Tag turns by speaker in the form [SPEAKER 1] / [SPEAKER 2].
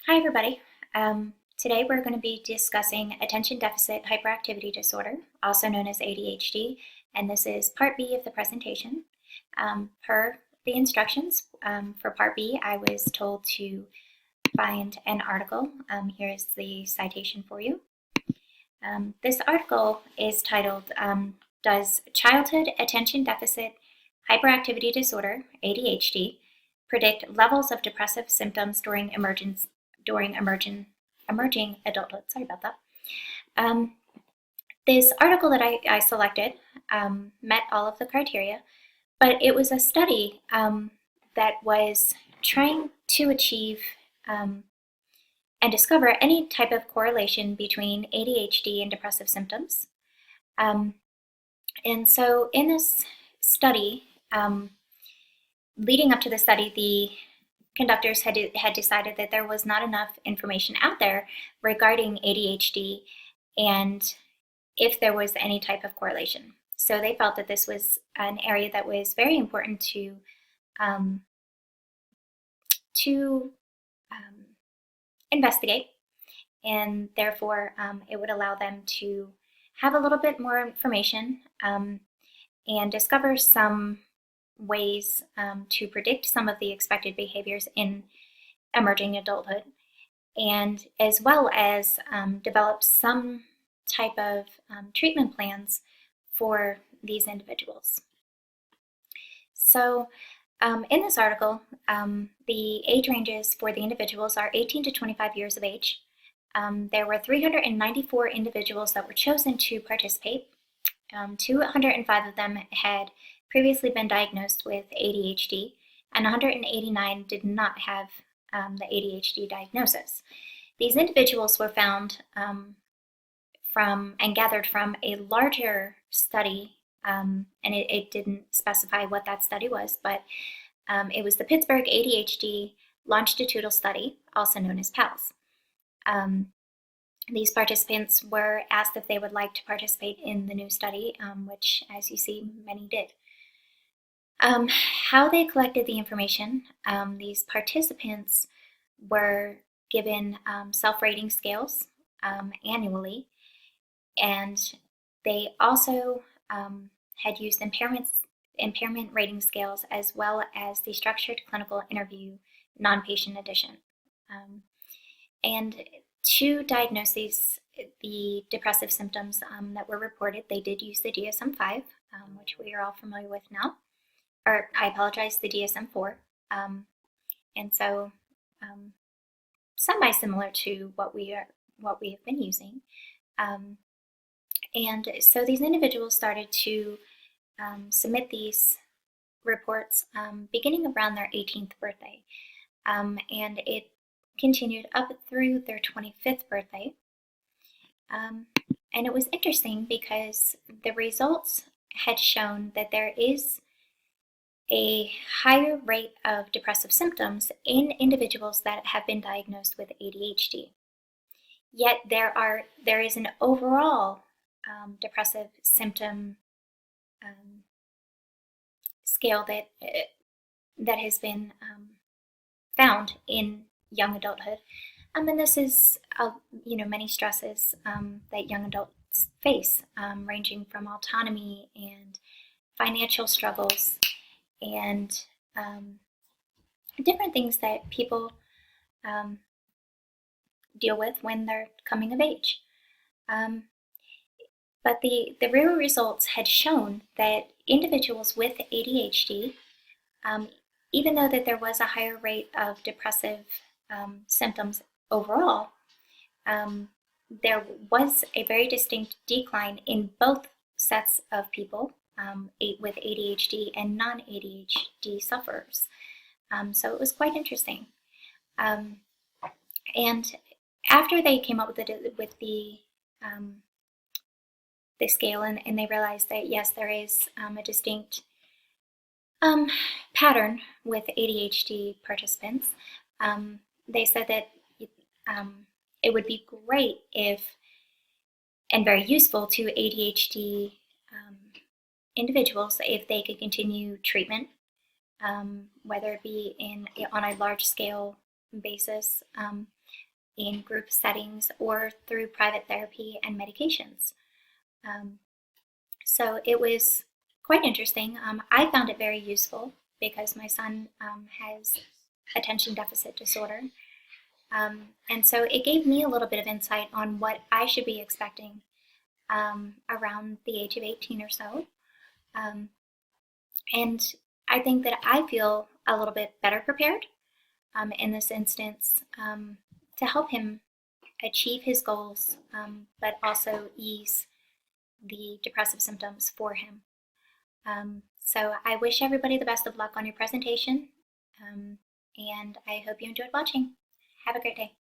[SPEAKER 1] Hi, everybody. Today we're going to be discussing attention deficit hyperactivity disorder, also known as ADHD, and this is part B of the presentation. Per the instructions for part B, I was told to find an article. Here's the citation for you. This article is titled, Does Childhood Attention Deficit Hyperactivity Disorder, ADHD, Predict Levels of Depressive Symptoms during emerging adulthood? Sorry about that. This article that I selected met all of the criteria, but it was a study that was trying to achieve and discover any type of correlation between ADHD and depressive symptoms. And so in this study, leading up to the study, the conductors had decided that there was not enough information out there regarding ADHD and if there was any type of correlation. So they felt that this was an area that was very important to investigate, and therefore it would allow them to have a little bit more information and discover some ways to predict some of the expected behaviors in emerging adulthood, and as well as develop some type of treatment plans for these individuals. So in this article, the age ranges for the individuals are 18 to 25 years of age. There were 394 individuals that were chosen to participate. 205 of them had previously been diagnosed with ADHD, and 189 did not have the ADHD diagnosis. These individuals were found from and gathered from a larger study, and it didn't specify what that study was, but it was the Pittsburgh ADHD Longitudinal Study, also known as PALS. These participants were asked if they would like to participate in the new study, which, as you see, many did. How they collected the information, these participants were given self-rating scales annually, and they also had used impairment rating scales as well as the structured clinical interview non-patient edition. And to diagnose the depressive symptoms that were reported, they did use the DSM-5, which we are all familiar with now. Or I apologize, the DSM-4. And so semi-similar to what we have been using. And so these individuals started to submit these reports beginning around their 18th birthday. And it continued up through their 25th birthday. And it was interesting because the results had shown that there is a higher rate of depressive symptoms in individuals that have been diagnosed with ADHD. Yet there is an overall depressive symptom scale that has been found in young adulthood, and this is many stresses that young adults face, ranging from autonomy and financial struggles and different things that people deal with when they're coming of age. But the real results had shown that individuals with ADHD, even though that there was a higher rate of depressive symptoms overall, there was a very distinct decline in both sets of people with ADHD and non-ADHD sufferers. So it was quite interesting. And after they came up with the scale, and they realized that yes, there is a distinct pattern with ADHD participants, they said that it would be great and very useful to ADHD individuals if they could continue treatment, whether it be on a large scale basis in group settings or through private therapy and medications. So it was quite interesting. I found it very useful because my son has attention deficit disorder. And so it gave me a little bit of insight on what I should be expecting around the age of 18 or so. And I think that I feel a little bit better prepared in this instance to help him achieve his goals, but also ease the depressive symptoms for him. So I wish everybody the best of luck on your presentation, and I hope you enjoyed watching. Have a great day.